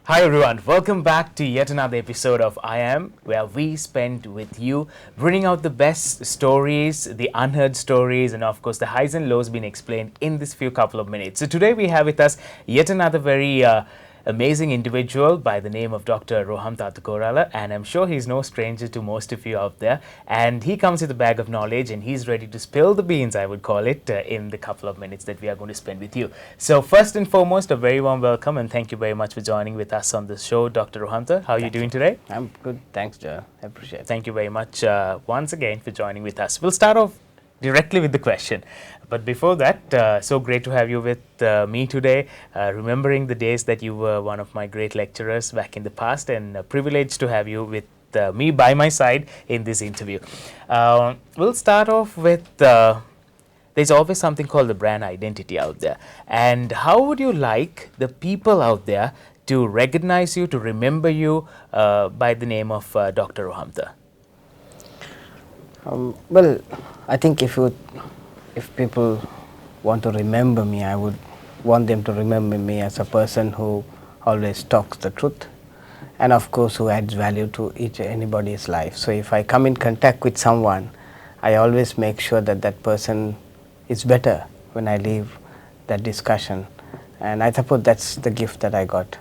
Hi everyone, welcome back to yet another episode of I Am, where we spend with you bringing out the best stories, the unheard stories, and of course the highs and lows being explained in this few couple of minutes. So today we have with us yet another very amazing individual by the name of Dr. Rohantha Athukorala, and I'm sure he's no stranger to most of you out there. And he comes with a bag of knowledge, and he's ready to spill the beans, I would call it, in the couple of minutes that we are going to spend with you. So first and foremost, a very warm welcome, and thank you very much for joining with us on the show, Dr. Rohantha. How are you doing today? I'm good. Thanks, Joe. I appreciate it. Thank you very much once again for joining with us. We'll start off directly with the question. But before that, so great to have you with me today, remembering the days that you were one of my great lecturers back in the past, and a privilege to have you with me by my side in this interview. We'll start off with there's always something called the brand identity out there. And how would you like the people out there to recognize you, to remember you by the name of Dr. Rohantha? Well, I think if people want to remember me, I would want them to remember me as a person who always talks the truth, and of course who adds value to anybody's life. So if I come in contact with someone, I always make sure that that person is better when I leave that discussion, and I suppose that's the gift that I got.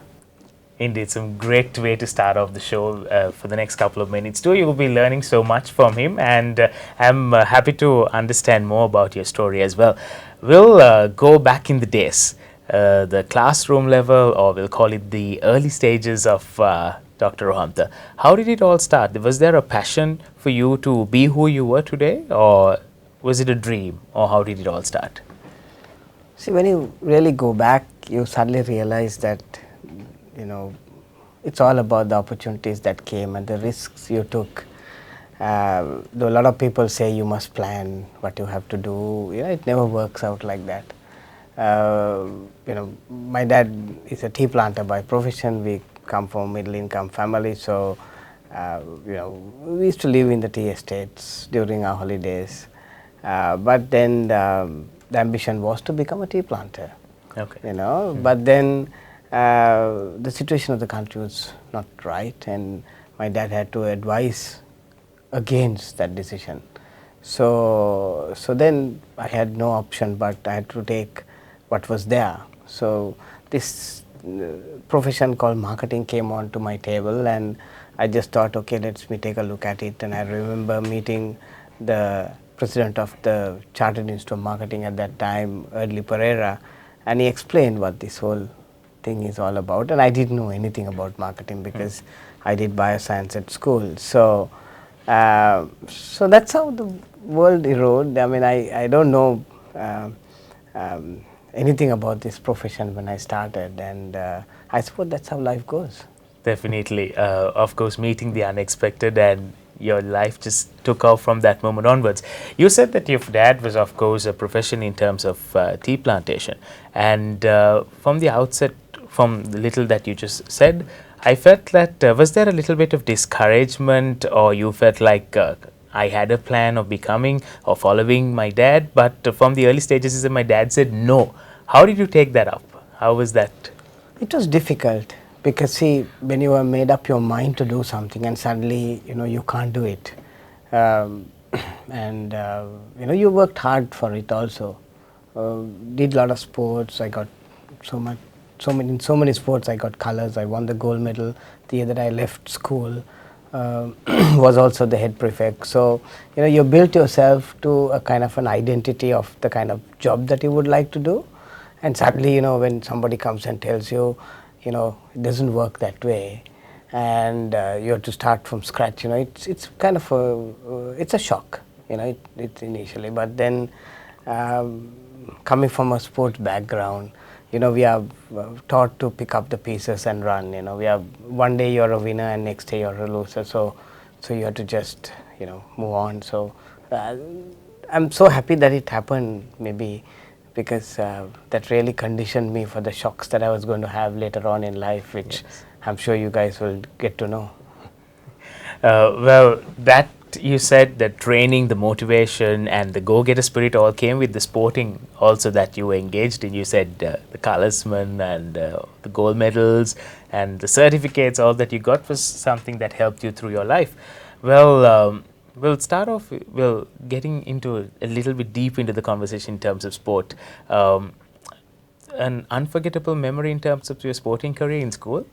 Indeed, some great way to start off the show for the next couple of minutes too. You will be learning so much from him, and I'm happy to understand more about your story as well. We'll go back in the days, the classroom level, or we'll call it the early stages of Dr. Rohantha. How did it all start? Was there a passion for you to be who you were today, or was it a dream, or how did it all start? See, when you really go back, you suddenly realize that it's all about the opportunities that came and the risks you took. Though a lot of people say you must plan what you have to do, it never works out like that. My dad is a tea planter by profession. We come from a middle income family, so we used to live in the tea estates during our holidays. But then the ambition was to become a tea planter. Okay. But then the situation of the country was not right, and my dad had to advise against that decision. So then I had no option, but I had to take what was there. So this profession called marketing came onto my table, and I just thought, okay, let me take a look at it. And I remember meeting the president of the Chartered Institute of Marketing at that time, Early Pereira, and he explained what this whole thing is all about, and I didn't know anything about marketing because I did bioscience at school. So that's how the world eroded. I mean, I don't know anything about this profession when I started, and I suppose that's how life goes. Definitely. Of course, meeting the unexpected, and your life just took off from that moment onwards. You said that your dad was, of course, a profession in terms of tea plantation. And from the outset, from the little that you just said, I felt that was there a little bit of discouragement, or you felt like I had a plan of becoming or following my dad, but from the early stages, my dad said no. How did you take that up? How was that? It was difficult because, see, when you have made up your mind to do something and suddenly you can't do it, and you worked hard for it also. Did a lot of sports. I got so many sports. I got colors. I won the gold medal the year that I left school. Was also the head prefect. So you built yourself to a kind of an identity of the kind of job that you would like to do, and suddenly when somebody comes and tells you it doesn't work that way, and you have to start from scratch, it's kind of it's a shock, it's initially, but then coming from a sports background, we are taught to pick up the pieces and run. We have one day you're a winner and next day you're a loser. So you have to just move on. So I'm so happy that it happened, maybe because that really conditioned me for the shocks that I was going to have later on in life, which I'm sure you guys will get to know. Well, that fact, you said that training, the motivation, and the go-getter spirit all came with the sporting also that you were engaged in. You said the colorsman and the gold medals and the certificates, all that you got was something that helped you through your life. Well, we'll start off, well, getting into a little bit deep into the conversation in terms of sport. An unforgettable memory in terms of your sporting career in school?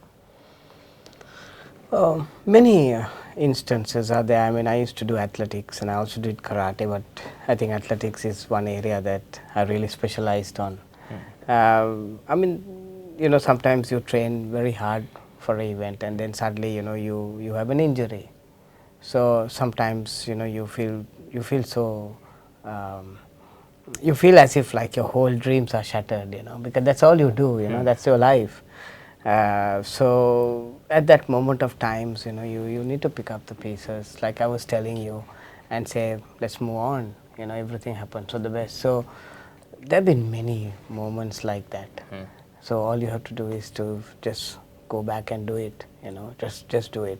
Many instances are there. I mean, I used to do athletics and I also did karate, but I think athletics is one area that I really specialized on. I mean, sometimes you train very hard for an event and then suddenly, you have an injury. So sometimes, you feel so, you feel as if like your whole dreams are shattered, because that's all you do, that's your life. So at that moment of times, you need to pick up the pieces, like I was telling you, and say, let's move on. Everything happens for the best. So there have been many moments like that. So all you have to do is to just go back and do it. Just do it.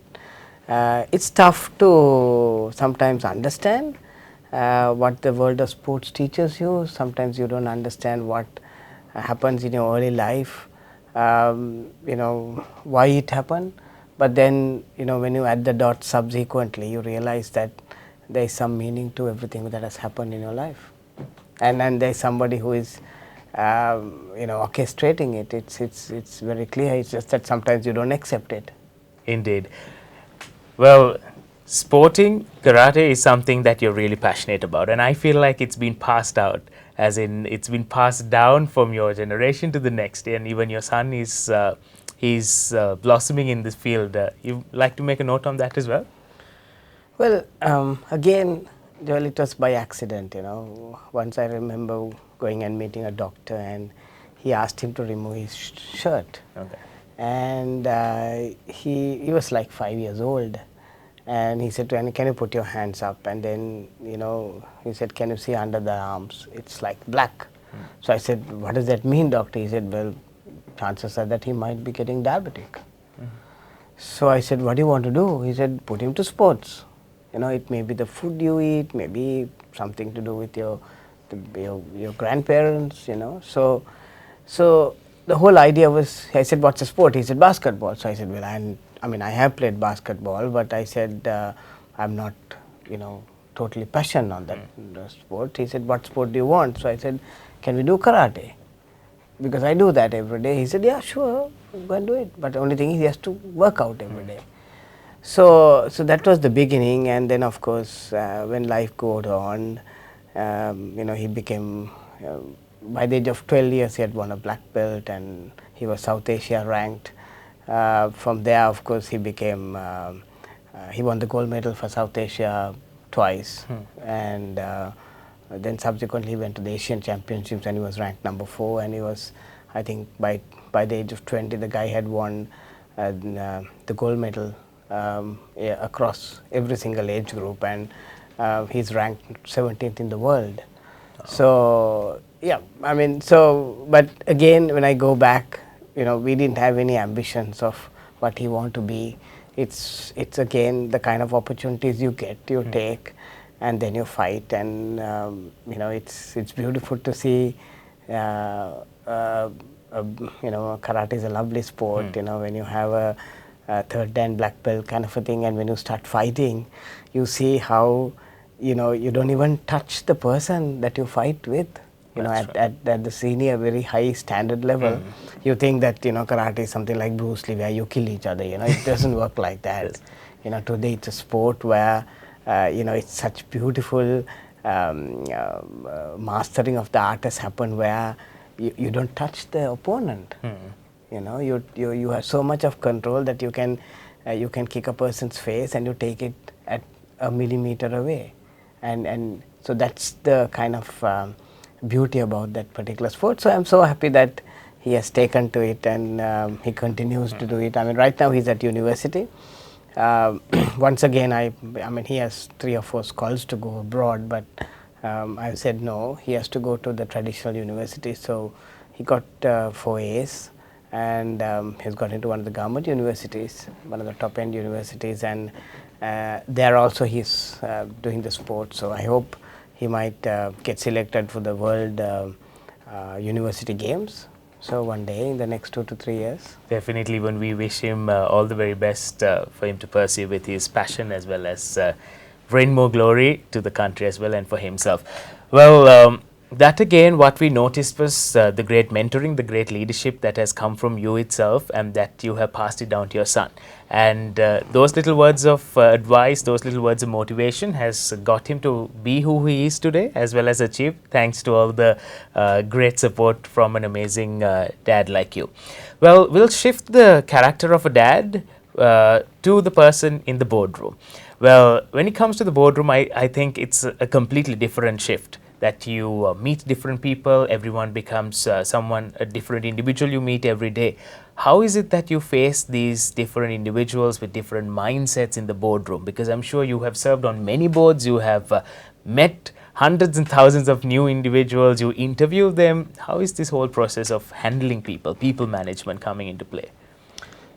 It's tough to sometimes understand what the world of sports teaches you. Sometimes you don't understand what happens in your early life. Why it happened, but then when you add the dots subsequently, you realize that there is some meaning to everything that has happened in your life, and then there is somebody who is orchestrating it. It's very clear. It's just that sometimes you don't accept it. Indeed. Well, sporting karate is something that you're really passionate about, and I feel like it's been passed out, as in it's been passed down from your generation to the next, and even your son is he's blossoming in this field. You like to make a note on that as well? Well, again, Joel, it was by accident. Once I remember going and meeting a doctor, and he asked him to remove his shirt. Okay. And he was like 5 years old, and he said to me, can you put your hands up? And then he said, can you see under the arms? It's like black. So I said, what does that mean, doctor? He said, well, chances are that he might be getting diabetic. So I said, what do you want to do? He said, put him to sports. It may be the food you eat, maybe something to do with your grandparents. So the whole idea was, I said, what's a sport? He said, basketball. So I said, well, I have played basketball, but I said, I'm not, totally passionate on that sport. He said, what sport do you want? So I said, can we do karate? Because I do that every day. He said, yeah, sure, go and do it. But the only thing is he has to work out every day. So that was the beginning, and then of course, when life goes on, he became, by the age of 12 years, he had won a black belt, and he was South Asia ranked. From there, of course, he became, he won the gold medal for South Asia twice, and then subsequently he went to the Asian Championships, and he was ranked number 4, and he was, I think, by the age of 20, the guy had won the gold medal across every single age group, and he's ranked 17th in the world. So yeah, but again, when I go back, we didn't have any ambitions of what he want to be. It's again the kind of opportunities you get, you take, and then you fight, and it's beautiful to see. Karate is a lovely sport. When you have a third dan black belt kind of a thing, and when you start fighting, you see how you don't even touch the person that you fight with. At the senior, very high standard level, you think that karate is something like Bruce Lee, where you kill each other. It doesn't work like that. Yes. Today it's a sport where it's such beautiful mastering of the art has happened, where you don't touch the opponent. You have so much of control that you can kick a person's face and you take it at a millimeter away, and so that's the kind of beauty about that particular sport. So I'm so happy that he has taken to it, and he continues to do it. Right now he's at university. Once again, he has 3 or 4 calls to go abroad, but I said no, he has to go to the traditional university. So he got 4 A's, and he's got into one of the government universities, one of the top end universities, and there also he's doing the sport. So I hope he might get selected for the World University Games. So one day in the next 2 to 3 years. Definitely, when we wish him all the very best for him to pursue with his passion, as well as bring more glory to the country as well and for himself. Well, that again, what we noticed was the great mentoring, the great leadership that has come from you itself, and that you have passed it down to your son. And those little words of advice, those little words of motivation has got him to be who he is today, as well as achieve, thanks to all the great support from an amazing dad like you. Well, we'll shift the character of a dad to the person in the boardroom. Well, when it comes to the boardroom, I think it's a completely different shift, that you meet different people, everyone becomes a different individual you meet every day. How is it that you face these different individuals with different mindsets in the boardroom? Because I'm sure you have served on many boards, you have met hundreds and thousands of new individuals, you interview them. How is this whole process of handling people management coming into play?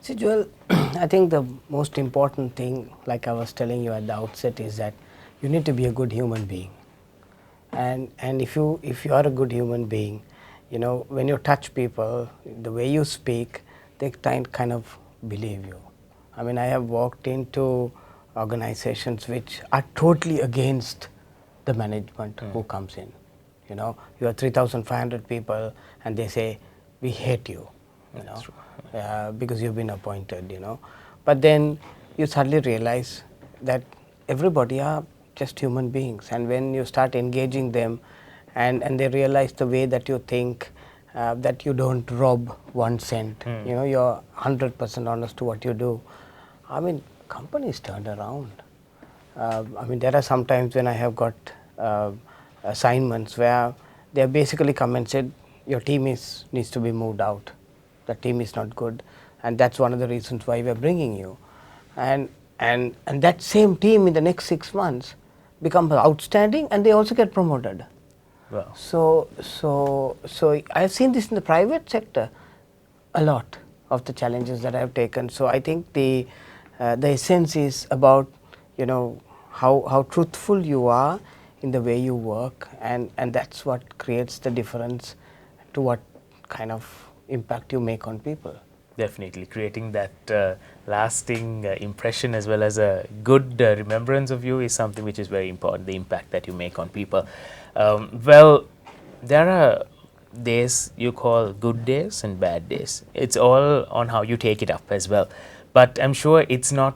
See, Joel, I think the most important thing, like I was telling you at the outset, is that you need to be a good human being. And if you are a good human being, you know, when you touch people, the way you speak, they kind of believe you. I mean, I have walked into organizations which are totally against the management who comes in. You know, you have 3,500 people and they say, we hate you, you know, because you've been appointed, you know. But then you suddenly realize that everybody are just human beings, and when you start engaging them and they realize the way that you think, that you don't rob 1 cent, you know, you're 100% honest to what you do. I mean, companies turned around. I mean, there are some times when I have got assignments where they basically come and said, your team needs to be moved out. The team is not good, and that's one of the reasons why we're bringing you. And that same team in the next 6 months become outstanding, and they also get promoted. Wow. So I've seen this in the private sector a lot of the challenges that I've taken. So I think the essence is about, you know, how truthful you are in the way you work, and that's what creates the difference to what kind of impact you make on people. Definitely, creating that lasting impression as well as a good remembrance of you is something which is very important, the impact that you make on people. Well, there are days you call good days and bad days. It's all on how you take it up as well. But I'm sure it's not,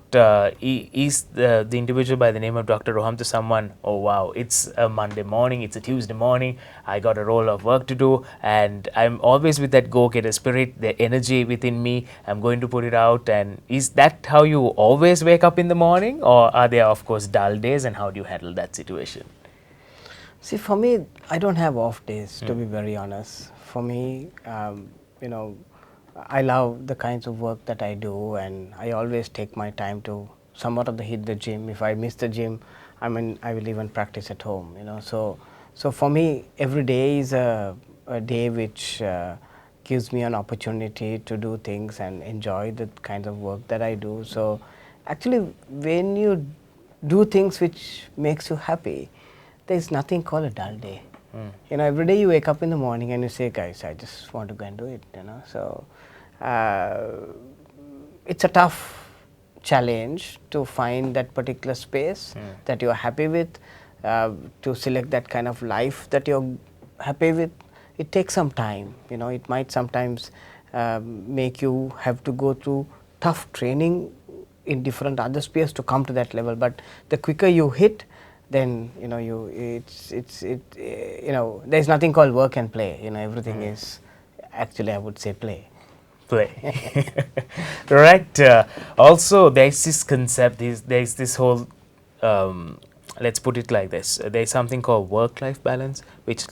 is the individual by the name of Dr. Rohantha someone, oh wow, it's a Monday morning, it's a Tuesday morning, I got a roll of work to do, and I'm always with that go-getter spirit, the energy within me, I'm going to put it out. And is that how you always wake up in the morning, or are there of course dull days, and how do you handle that situation? See, for me, I don't have off days, to be very honest. For me, you know, I love the kinds of work that I do, and I always take my time to somewhat of the hit the gym. If I miss the gym, I mean, I will even practice at home, you know. So for me, every day is a day which gives me an opportunity to do things and enjoy the kinds of work that I do. So actually, when you do things which makes you happy, there is nothing called a dull day. You know, every day you wake up in the morning and you say, guys, I just want to go and do it, you know. So it's a tough challenge to find that particular space that you're happy with, to select that kind of life that you're happy with. It takes some time, you know. It might sometimes make you have to go through tough training in different other spheres to come to that level, but the quicker you hit, then you know you know, there's nothing called work and play, you know. Everything is actually, I would say, play. Right. Also, there's this concept, there's this whole let's put it like this, there's something called work-life balance, which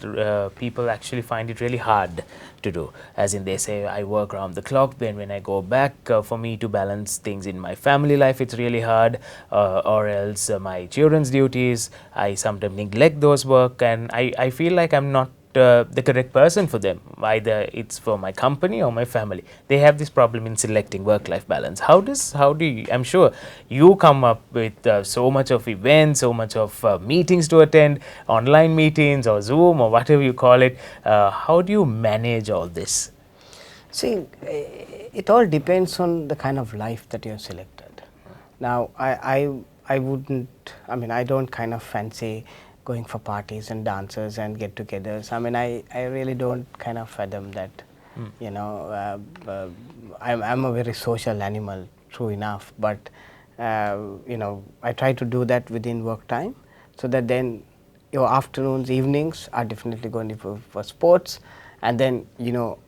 people actually find it really hard to do, as in they say, I work around the clock, then when I go back, for me to balance things in my family life, it's really hard, or else my children's duties, I sometimes neglect those work, and I feel like I'm not the correct person for them. Either it's for my company or my family. They have this problem in selecting work-life balance. How do you, I'm sure you come up with so much of events, so much of meetings to attend, online meetings or Zoom or whatever you call it. How do you manage all this? See, it all depends on the kind of life that you have selected. Now, I wouldn't, I mean, I don't kind of fancy going for parties and dances and get-togethers. I mean, I really don't kind of fathom that. You know, I'm a very social animal, true enough, but you know, I try to do that within work time, so that then your afternoons, evenings are definitely going to be for sports, and then you know,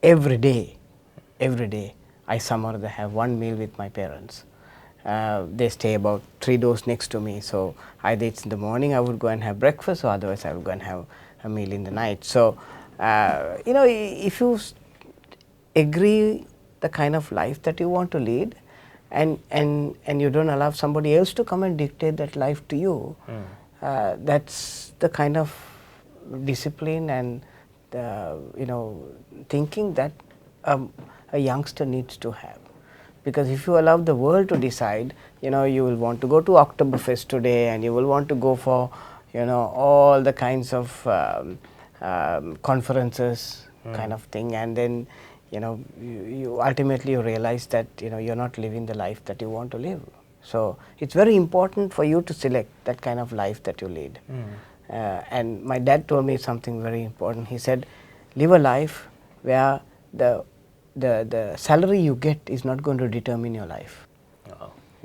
every day I somehow have one meal with my parents. They stay about 3 doors next to me, so either it's in the morning I would go and have breakfast, or otherwise I would go and have a meal in the night. So you know, if you agree the kind of life that you want to lead, and you don't allow somebody else to come and dictate that life to you, that's the kind of discipline and you know, thinking that a youngster needs to have. Because if you allow the world to decide, you know, you will want to go to Oktoberfest today, and you will want to go for, you know, all the kinds of conferences kind of thing, and then you know, you ultimately you realize that you know, you're not living the life that you want to live. So it's very important for you to select that kind of life that you lead. And my dad told me something very important. He said, live a life where the salary you get is not going to determine your life.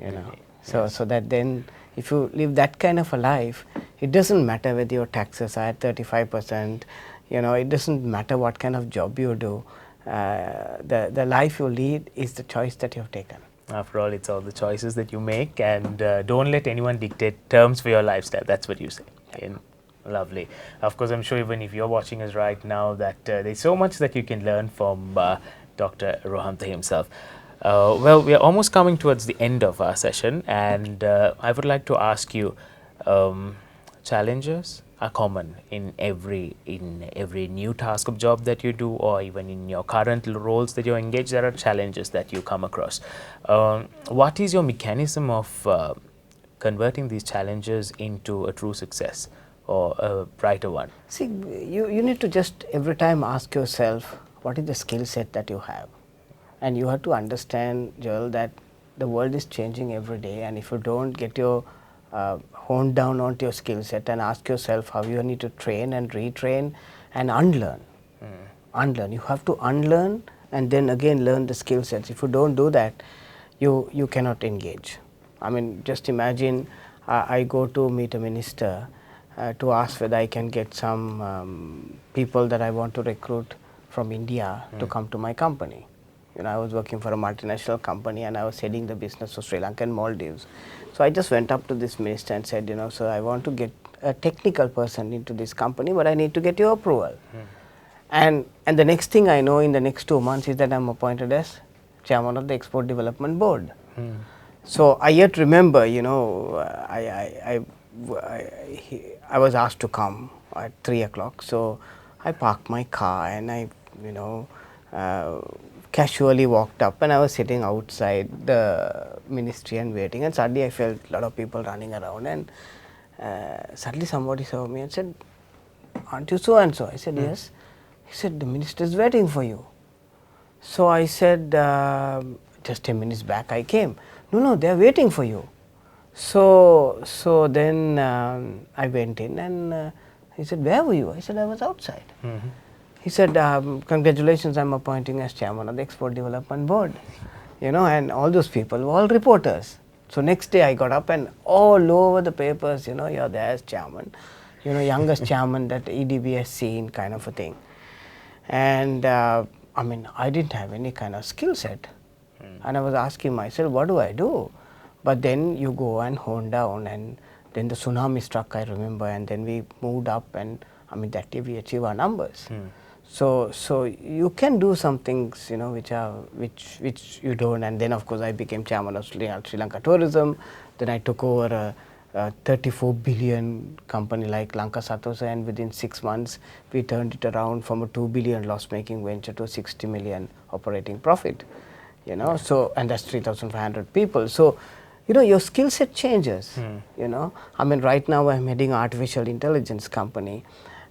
You know, so that then if you live that kind of a life, it doesn't matter whether your taxes are at 35%, you know, it doesn't matter what kind of job you do. The life you lead is the choice that you have taken. After all, it's all the choices that you make, and don't let anyone dictate terms for your lifestyle. That's what you say. Lovely. Of course, I'm sure even if you're watching us right now, that there's so much that you can learn from Dr. Rohantha himself. Well, we are almost coming towards the end of our session, and I would like to ask you, challenges are common in every new task of job that you do, or even in your current roles that you're engaged. There are challenges that you come across. What is your mechanism of converting these challenges into a true success or a brighter one? See, you need to just every time ask yourself, what is the skill set that you have? And you have to understand, Joel, that the world is changing every day, and if you don't get your honed down onto your skill set and ask yourself how you need to train and retrain and unlearn. Unlearn. You have to unlearn and then again learn the skill sets. If you don't do that, you cannot engage. I mean, just imagine I go to meet a minister to ask whether I can get some people that I want to recruit from India to come to my company. You know, I was working for a multinational company, and I was heading the business for Sri Lanka and Maldives. So I just went up to this minister and said, you know, so I want to get a technical person into this company, but I need to get your approval. And the next thing I know, in the next 2 months, is that I'm appointed as chairman of the Export Development Board. So I yet remember, you know, I was asked to come at 3 o'clock. So I parked my car and I, you know, casually walked up, and I was sitting outside the ministry and waiting, and suddenly I felt a lot of people running around, and suddenly somebody saw me and said, "Aren't you so and so?" I said, "Yes." He said, "The minister is waiting for you." So I said, "Just 10 minutes back I came." No, they are waiting for you. So then I went in, and he said, "Where were you?" I said, "I was outside." He said, "Congratulations, I'm appointing as chairman of the Export Development Board." You know, and all those people were all reporters. So next day I got up, and all over the papers, you know, "You're there as chairman, you know, youngest chairman that EDB has seen," kind of a thing. And I mean, I didn't have any kind of skill set. And I was asking myself, what do I do? But then you go and hone down, and then the tsunami struck, I remember, and then we moved up, and I mean, that day we achieved our numbers. So you can do some things, you know, which you don't. And then of course I became chairman of Sri Lanka Tourism. Then I took over 34 billion company like Lanka, and within 6 months we turned it around from a 2 billion loss making venture to a 60 million operating profit, you know. So, and that's 3,500 people. So, you know, your skill set changes, you know. I mean, right now I'm heading an artificial intelligence company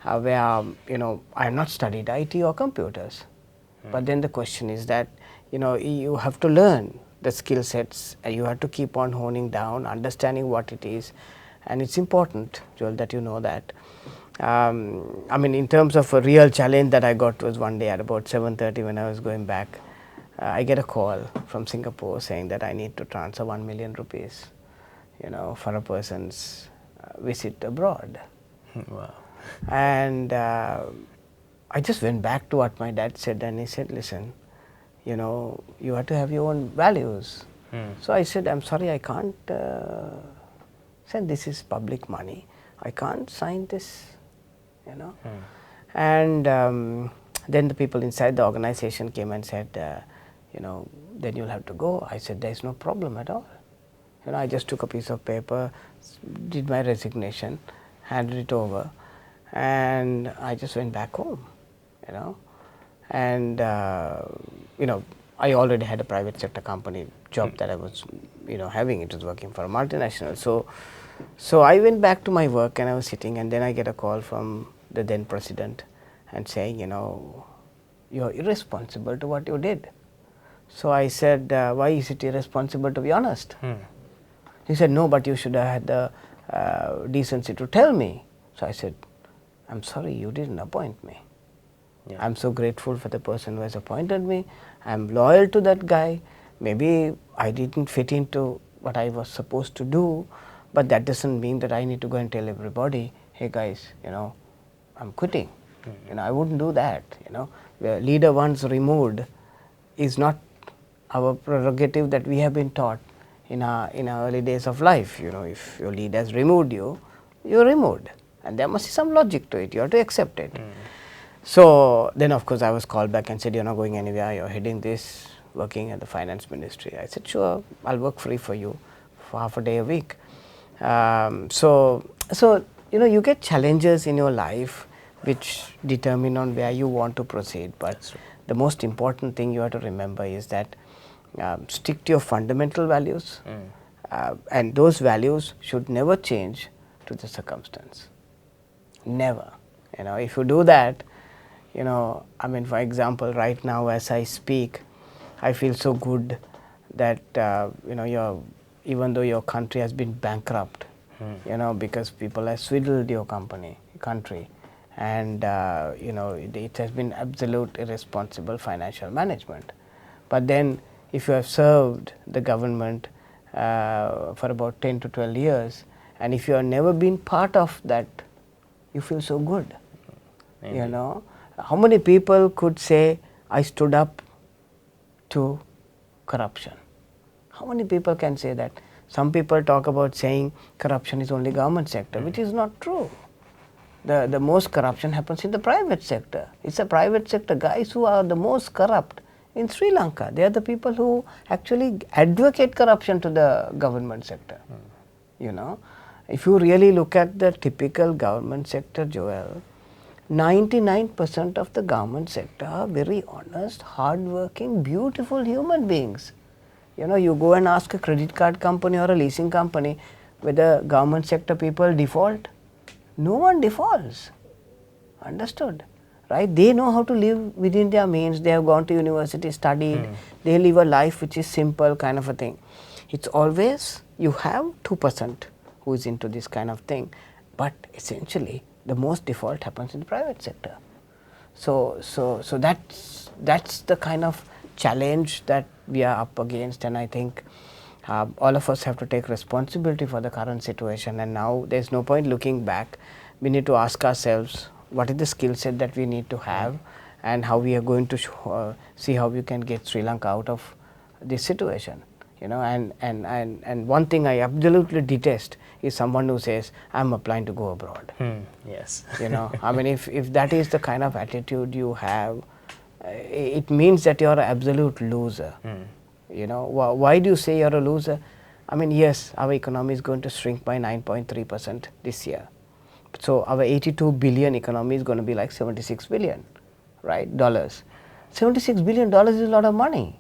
where, you know, I have not studied IT or computers. But then the question is that, you know, you have to learn the skill sets, you have to keep on honing down, understanding what it is, and it's important, Joel, that you know that. I mean, in terms of a real challenge that I got was one day at about 7:30 when I was going back, I get a call from Singapore saying that I need to transfer 1 million rupees, you know, for a person's visit abroad. Wow. And I just went back to what my dad said, and he said, listen, you know, you have to have your own values. So I said, I'm sorry, I can't send, this is public money. I can't sign this, you know. And then the people inside the organization came and said, you know, then you'll have to go. I said, there's no problem at all. You know, I just took a piece of paper, did my resignation, handed it over, and I just went back home, you know. And you know, I already had a private sector company job that I was, you know, having. It was working for a multinational. So I went back to my work and I was sitting, and then I get a call from the then president and saying, you know, you're irresponsible to what you did. So I said, why is it irresponsible, to be honest? He said, no, but you should have had the decency to tell me. So I said, I'm sorry, you didn't appoint me. Yeah. I'm so grateful for the person who has appointed me. I'm loyal to that guy. Maybe I didn't fit into what I was supposed to do, but that doesn't mean that I need to go and tell everybody, hey guys, you know, I'm quitting. You know, I wouldn't do that, you know. The leader once removed is not our prerogative that we have been taught in our early days of life. You know, if your leader has removed you, you're removed. And there must be some logic to it. You have to accept it. So then, of course, I was called back and said, you're not going anywhere. You're heading this, working at the finance ministry. I said, sure, I'll work free for you for half a day a week. So you know, you get challenges in your life which determine on where you want to proceed. But the most important thing you have to remember is that stick to your fundamental values, and those values should never change to the circumstance. Never. You know, if you do that, you know, I mean, for example, right now as I speak, I feel so good that you know, even though your country has been bankrupt, you know, because people have swindled your country, and you know, it has been absolute irresponsible financial management. But then, if you have served the government for about 10 to 12 years, and if you have never been part of that, you feel so good. You know, how many people could say, I stood up to corruption? How many people can say that? Some people talk about saying corruption is only government sector, which is not true. The most corruption happens in the private sector. It's the private sector guys who are the most corrupt in Sri Lanka. They are the people who actually advocate corruption to the government sector. You know, if you really look at the typical government sector, Joel, 99% of the government sector are very honest, hard-working, beautiful human beings. You know, you go and ask a credit card company or a leasing company whether government sector people default. No one defaults. Understood? Right? They know how to live within their means. They have gone to university, studied. They live a life which is simple, kind of a thing. It's always, you have 2% who is into this kind of thing, but essentially the most default happens in the private sector. So that's the kind of challenge that we are up against, and I think all of us have to take responsibility for the current situation. And now there's no point looking back. We need to ask ourselves, what is the skill set that we need to have, and how we are going to see how we can get Sri Lanka out of this situation. You know, and one thing I absolutely detest is someone who says, I'm applying to go abroad. Yes. You know, I mean, if that is the kind of attitude you have, it means that you're an absolute loser. You know, why do you say you're a loser? I mean, yes, our economy is going to shrink by 9.3% this year. So our 82 billion economy is going to be like 76 billion, right, dollars. 76 billion dollars is a lot of money.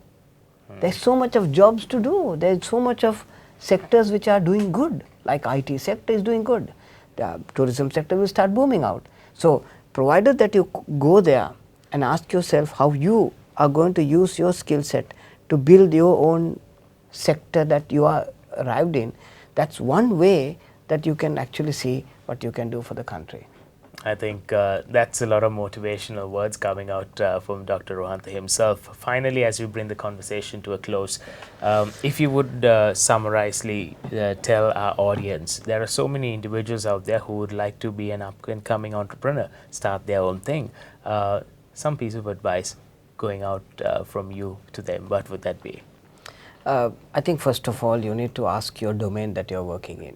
There's so much of jobs to do. There's so much of sectors which are doing good, like IT sector is doing good. The tourism sector will start booming out. So provided that you go there and ask yourself how you are going to use your skill set to build your own sector that you are arrived in, that's one way that you can actually see what you can do for the country. I think that's a lot of motivational words coming out from Dr. Rohantha himself. Finally, as we bring the conversation to a close, if you would summarizely tell our audience, there are so many individuals out there who would like to be an up-and-coming entrepreneur, start their own thing. Some piece of advice going out from you to them, what would that be? I think first of all, you need to ask your domain that you're working in.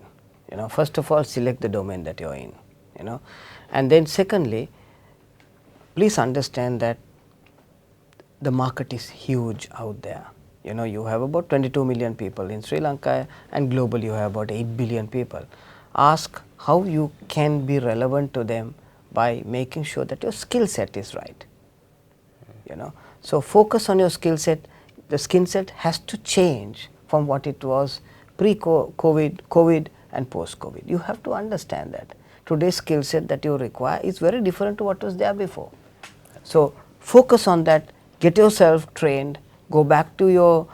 First of all, select the domain that you're in. And then secondly, please understand that the market is huge out there. You have about 22 million people in Sri Lanka, and globally you have about 8 billion people. Ask how you can be relevant to them by making sure that your skill set is right. So focus on your skill set. The skill set has to change from what it was pre-COVID, COVID and post-COVID. You have to understand that. Today's skill set that you require is very different to what was there before. So focus on that, get yourself trained, go back to your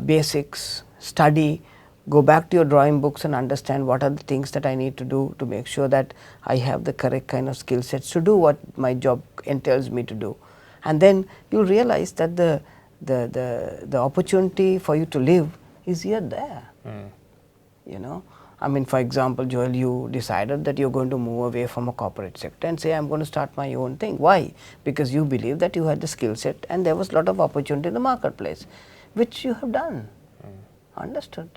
basics, study, go back to your drawing books and understand what are the things that I need to do to make sure that I have the correct kind of skill sets to do what my job entails me to do. And then you realize that the opportunity for you to live is here there. I mean, for example, Joel, you decided that you're going to move away from a corporate sector and say, I'm going to start my own thing. Why? Because you believe that you had the skill set and there was a lot of opportunity in the marketplace, which you have done. Understood?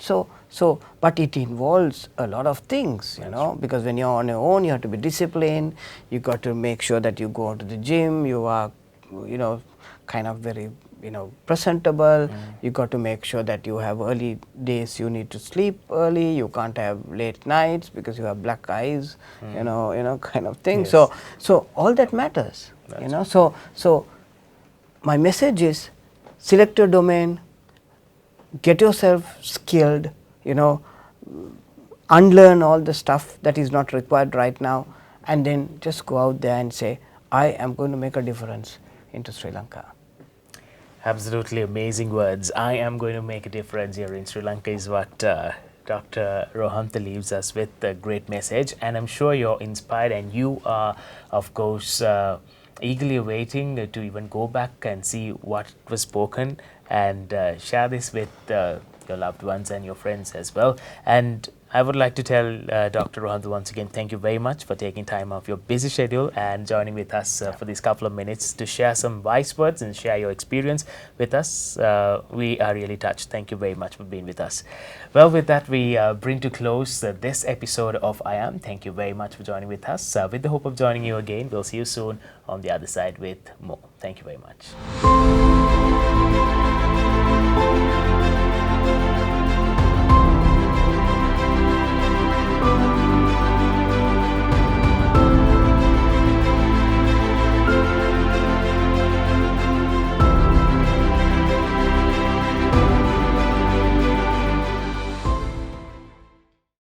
But it involves a lot of things, because when you're on your own, you have to be disciplined, you got to make sure that you go to the gym, you are, kind of very presentable. You got to make sure that you have early days, you need to sleep early, you can't have late nights because you have black eyes, kind of thing. Yes. So all that matters. So my message is select your domain, get yourself skilled, unlearn all the stuff that is not required right now, and then just go out there and say, I am going to make a difference into Sri Lanka. Absolutely amazing words. I am going to make a difference here in Sri Lanka is what Dr. Rohantha leaves us with, a great message. And I'm sure you're inspired and you are, of course, eagerly awaiting to even go back and see what was spoken and share this with your loved ones and your friends as well. And I would like to tell Dr. Rohantha once again, thank you very much for taking time off your busy schedule and joining with us for these couple of minutes to share some wise words and share your experience with us. We are really touched. Thank you very much for being with us. Well, with that, we bring to close this episode of I Am. Thank you very much for joining with us. With the hope of joining you again, we'll see you soon on the other side with more. Thank you very much.